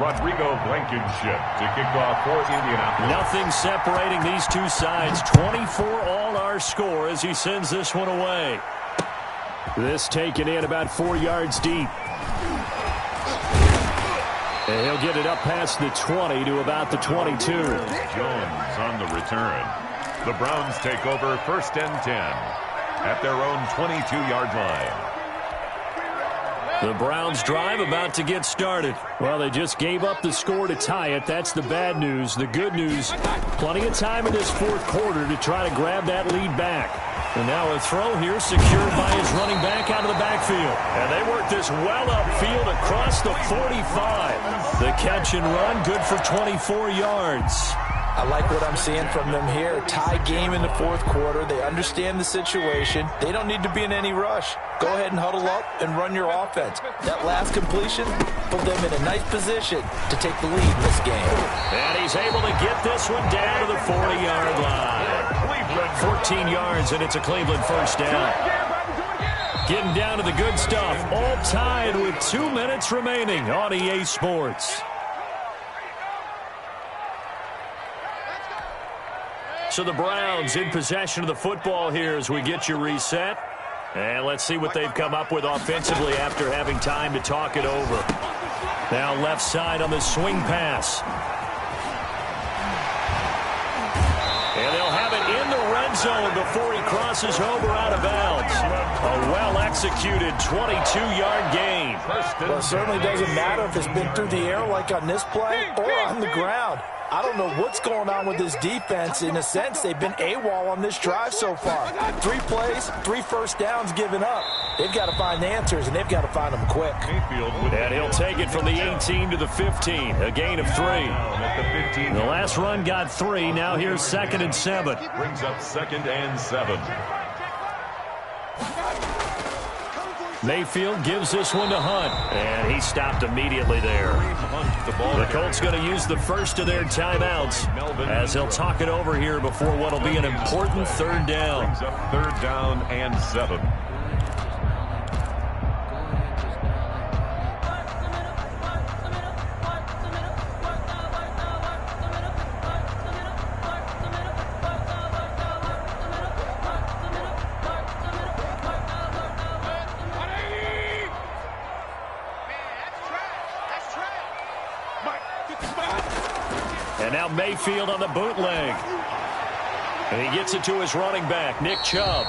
Rodrigo Blankenship to kick off for Indianapolis. Nothing separating these two sides. 24 all our score as he sends this one away. This taken in about 4 yards deep. And he'll get it up past the 20 to about the 22. Jones on the return. The Browns take over 1st and 10 at their own 22-yard line. The Browns drive about to get started. Well, they just gave up the score to tie it. That's the bad news. The good news, plenty of time in this 4th quarter to try to grab that lead back. And now a throw here secured by his running back out of the backfield. And they work this well upfield across the 45. The catch and run, good for 24 yards. I like what I'm seeing from them here. Tie game in the 4th quarter. They understand the situation. They don't need to be in any rush. Go ahead and huddle up and run your offense. That last completion put them in a nice position to take the lead in this game. And he's able to get this one down to the 40-yard line. 14 yards, and it's a Cleveland first down. Getting down to the good stuff. All tied with 2 minutes remaining on EA Sports. So the Browns in possession of the football here as we get you reset. And let's see what they've come up with offensively after having time to talk it over. Now left side on the swing pass. And they'll have it in the red zone before he crosses over out of bounds. A well-executed 22-yard gain. Well, it certainly doesn't matter if it's been through the air like on this play or on the ground. I don't know what's going on with this defense. In a sense, they've been AWOL on this drive so far. 3 plays, 3 first downs given up. They've got to find answers, and they've got to find them quick. And he'll take it from the 18 to the 15, a gain of 3. The last run got 3. Now here's 2nd and 7. Brings up 2nd and 7. Mayfield gives this one to Hunt, and he stopped immediately there. The Colts going to use the first of their timeouts as they'll talk it over here before what will be an important 3rd down. Brings up 3rd down and 7. And now Mayfield on the bootleg. And he gets it to his running back, Nick Chubb.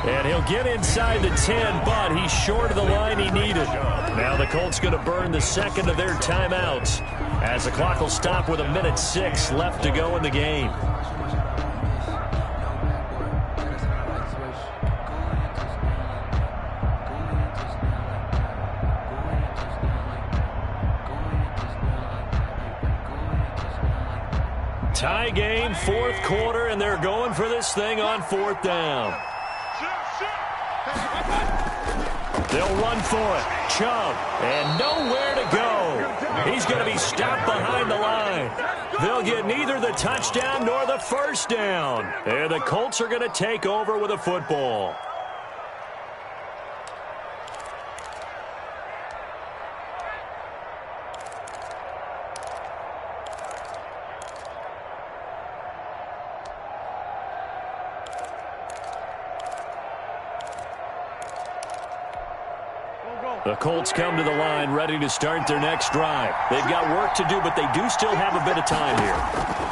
And he'll get inside the 10, but he's short of the line he needed. Now the Colts going to burn the 2nd of their timeouts as the clock will stop with 1:06 left to go in the game. Tie game, 4th quarter, and they're going for this thing on 4th down. They'll run for it. Chubb, and nowhere to go. He's going to be stopped behind the line. They'll get neither the touchdown nor the first down. And the Colts are going to take over with a football. The Colts come to the line ready to start their next drive. They've got work to do, but they do still have a bit of time here.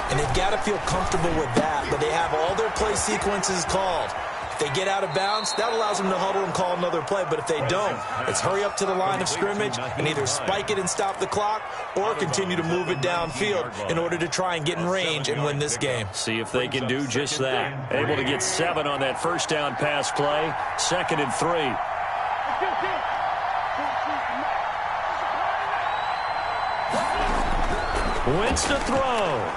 And they've got to feel comfortable with that, but they have all their play sequences called. If they get out of bounds, that allows them to huddle and call another play. But if they don't, it's hurry up to the line of scrimmage and either spike it and stop the clock or continue to move it downfield in order to try and get in range and win this game. See if they can do just that. Able to get 7 on that first down pass play. 2nd and 3. Wentz to throw.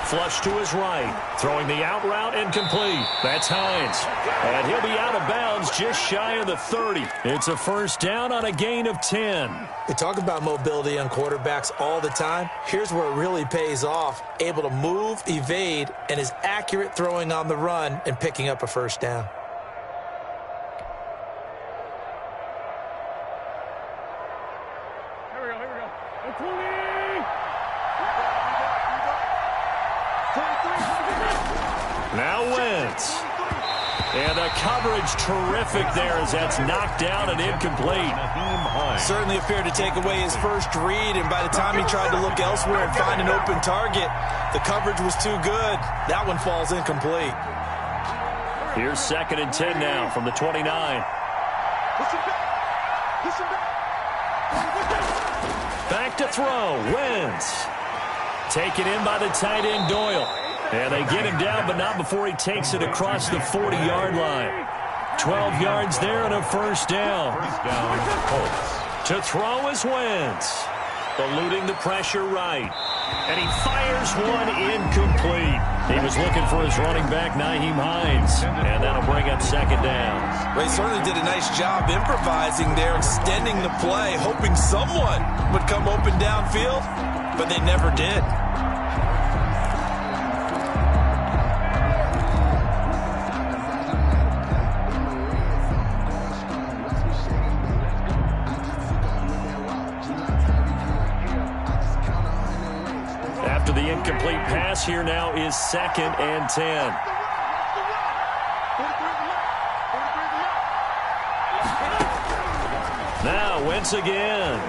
Flush to his right. Throwing the out route and complete. That's Hines. And he'll be out of bounds just shy of the 30. It's a first down on a gain of 10. We talk about mobility on quarterbacks all the time. Here's where it really pays off. Able to move, evade, and is accurate throwing on the run and picking up a first down. Here we go. Now Wentz. And the coverage terrific there as that's knocked down and incomplete. Certainly appeared to take away his first read, and by the time he tried to look elsewhere and find an open target, the coverage was too good. That one falls incomplete. Here's 2nd and 10 now from the 29. Back to throw. Wentz. Taken in by the tight end Doyle. And they get him down, but not before he takes it across the 40-yard line. 12 yards there and a first down. Colts. To throw is Wentz. Eluding the pressure right. And he fires one incomplete. He was looking for his running back, Nyheim Hines. And that'll bring up 2nd down. They certainly did a nice job improvising there, extending the play, hoping someone would come open downfield, but they never did. After the incomplete pass, here now is 2nd and 10. Now Wentz again.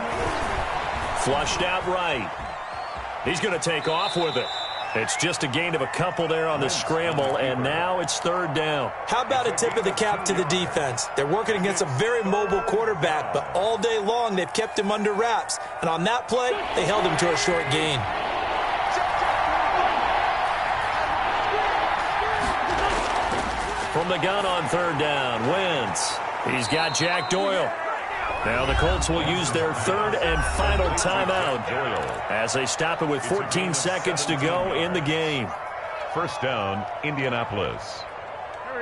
Flushed out right. He's going to take off with it. It's just a gain of a couple there on the scramble, and now it's 3rd down. How about a tip of the cap to the defense? They're working against a very mobile quarterback, but all day long they've kept him under wraps. And on that play, they held him to a short gain. From the gun on 3rd down, Wentz. He's got Jack Doyle. Now the Colts will use their 3rd and final timeout as they stop it with 14 seconds to go in the game. First down, Indianapolis.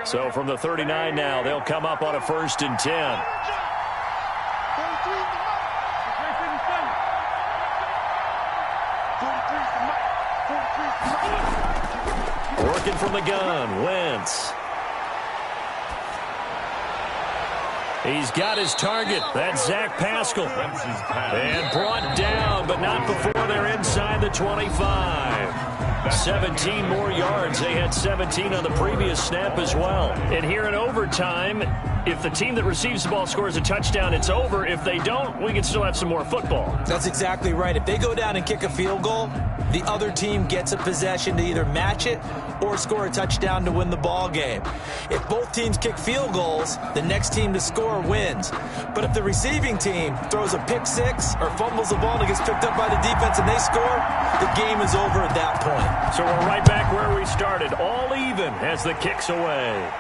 So from the 39 now, they'll come up on a 1st and 10. Working from the gun, Wentz. He's got his target. That's Zach Pascal. And brought down, but not before they're inside the 25. 17 more yards. They had 17 on the previous snap as well. And here in overtime, if the team that receives the ball scores a touchdown, it's over. If they don't, we can still have some more football. That's exactly right. If they go down and kick a field goal, the other team gets a possession to either match it or score a touchdown to win the ball game. If both teams kick field goals, the next team to score wins. But if the receiving team throws a pick six or fumbles the ball and it gets picked up by the defense and they score, the game is over at that point. So we're right back where we started, all even as the kick's away.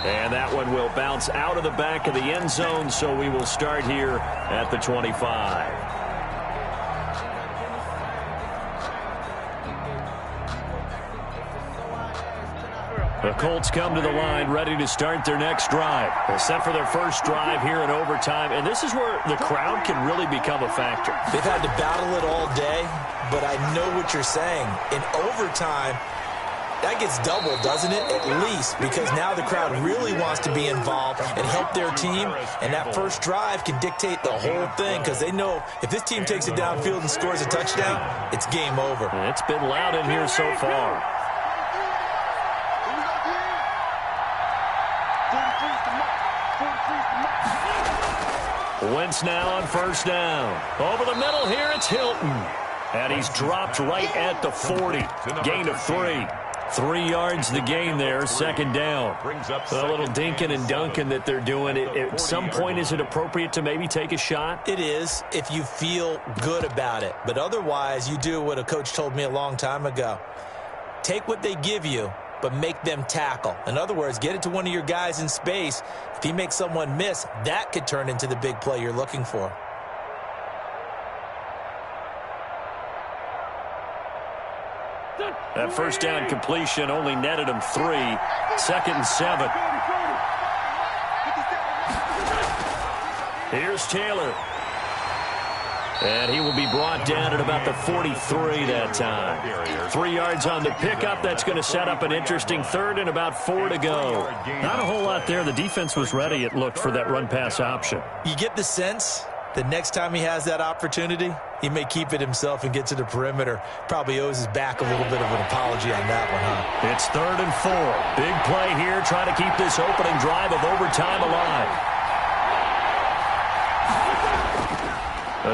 And that one will bounce out of the back of the end zone, so we will start here at the 25. The Colts come to the line ready to start their next drive. They're set for their first drive here in overtime, and this is where the crowd can really become a factor. They've had to battle it all day, but I know what you're saying. In overtime, that gets doubled, doesn't it? At least, because now the crowd really wants to be involved and help their team, and that first drive can dictate the whole thing because they know if this team takes it downfield and scores a touchdown, it's game over. It's been loud in here so far. Wentz now on first down. Over the middle here, it's Hilton. And he's dropped right at the 40. Gain of 3. 3 yards the gain there, second down. A little dinking and dunking that they're doing. At some point, is it appropriate to maybe take a shot? It is if you feel good about it. But otherwise, you do what a coach told me a long time ago. Take what they give you, but make them tackle. In other words, get it to one of your guys in space. If he makes someone miss, that could turn into the big play you're looking for. That first down completion only netted him 3. 2nd and 7. Here's Taylor. And he will be brought down at about the 43 that time. 3 yards on the pickup. That's going to set up an interesting third and about 4 to go. Not a whole lot there. The defense was ready, it looked, for that run-pass option. You get the sense the next time he has that opportunity, he may keep it himself and get to the perimeter. Probably owes his back a little bit of an apology on that one, huh? It's 3rd and 4. Big play here, trying to keep this opening drive of overtime alive.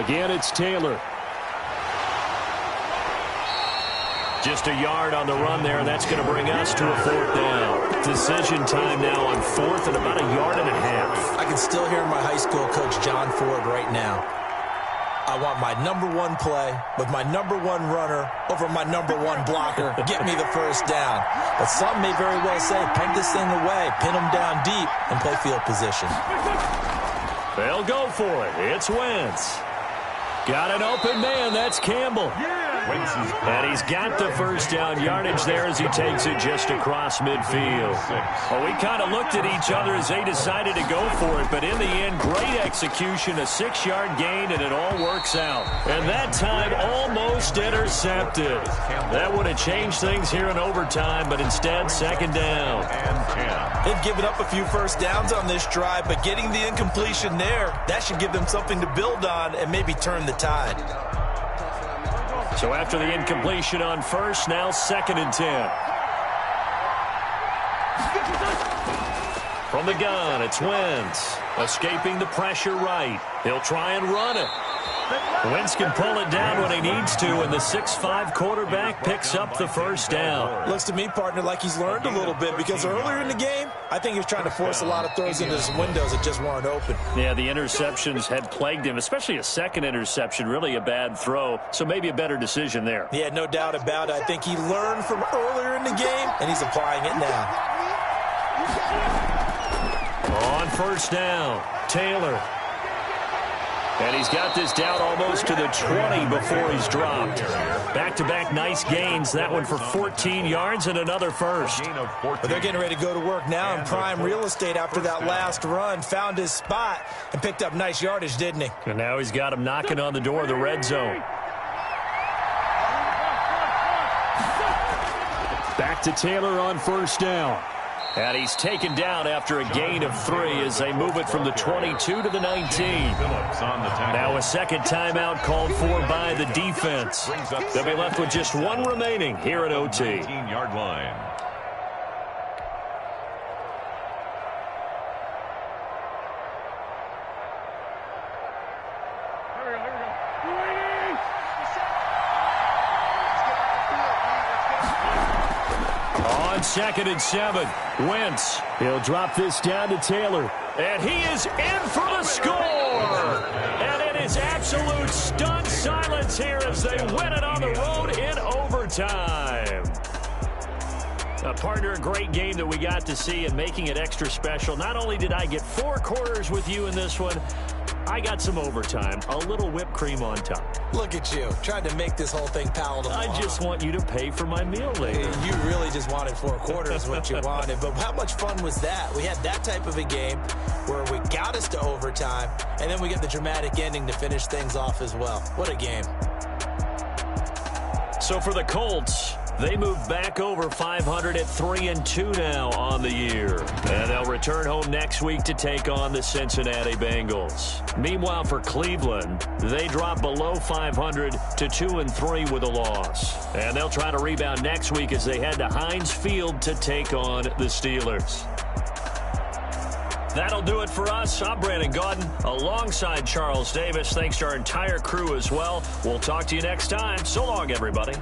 Again, it's Taylor. Just a yard on the run there, and that's going to bring us to a 4th down. Decision time now on 4th and about a yard and a half. I can still hear my high school coach, John Ford, right now. I want my #1 play with my #1 runner over my #1 blocker. Get me the first down. But some may very well say, punt this thing away, pin them down deep, and play field position. They'll go for it. It's Wentz. Got an open man. That's Campbell. And he's got the first down yardage there as he takes it just across midfield. Well, we kind of looked at each other as they decided to go for it, but in the end, great execution, a 6-yard gain, and it all works out. And that time almost intercepted. That would have changed things here in overtime, but instead, 2nd down. They've given up a few first downs on this drive, but getting the incompletion there, that should give them something to build on and maybe turn the tide. So after the incompletion on first, now 2nd and 10. From the gun, it's Wentz. Escaping the pressure right. He'll try and run it. Wentz can pull it down when he needs to, and the 6'5" quarterback picks up the first down. Looks to me, partner, like he's learned a little bit, because earlier in the game, I think he was trying to force a lot of throws into some windows that just weren't open. Yeah, the interceptions had plagued him, especially a second interception, really a bad throw, so maybe a better decision there. Yeah, no doubt about it. I think he learned from earlier in the game, and he's applying it now. On first down, Taylor. And he's got this down almost to the 20 before he's dropped. Back-to-back nice gains. That one for 14 yards and another first. But they're getting ready to go to work now in prime real estate after that last run. Found his spot and picked up nice yardage, didn't he? And now he's got him knocking on the door of the red zone. Back to Taylor on first down. And he's taken down after a gain of 3 as they move it from the 22 to the 19. Now a second timeout called for by the defense. They'll be left with just 1 remaining here at OT. 18-yard line. On 2nd and 7, Wentz. He'll drop this down to Taylor. And he is in for the score. And it is absolute stunned silence here as they win it on the road in overtime. Partner, a great game that we got to see and making it extra special. Not only did I get 4 quarters with you in this one, I got some overtime, a little whipped cream on top. Look at you, trying to make this whole thing palatable. I just want you to pay for my meal later. You really just wanted 4 quarters, what you wanted. But how much fun was that? We had that type of a game where we got us to overtime, and then we get the dramatic ending to finish things off as well. What a game. So for the Colts, they move back over 500 at 3-2 now on the year. And they'll return home next week to take on the Cincinnati Bengals. Meanwhile, for Cleveland, they drop below 500 to 2-3 with a loss. And they'll try to rebound next week as they head to Heinz Field to take on the Steelers. That'll do it for us. I'm Brandon Gaudin alongside Charles Davis. Thanks to our entire crew as well. We'll talk to you next time. So long, everybody.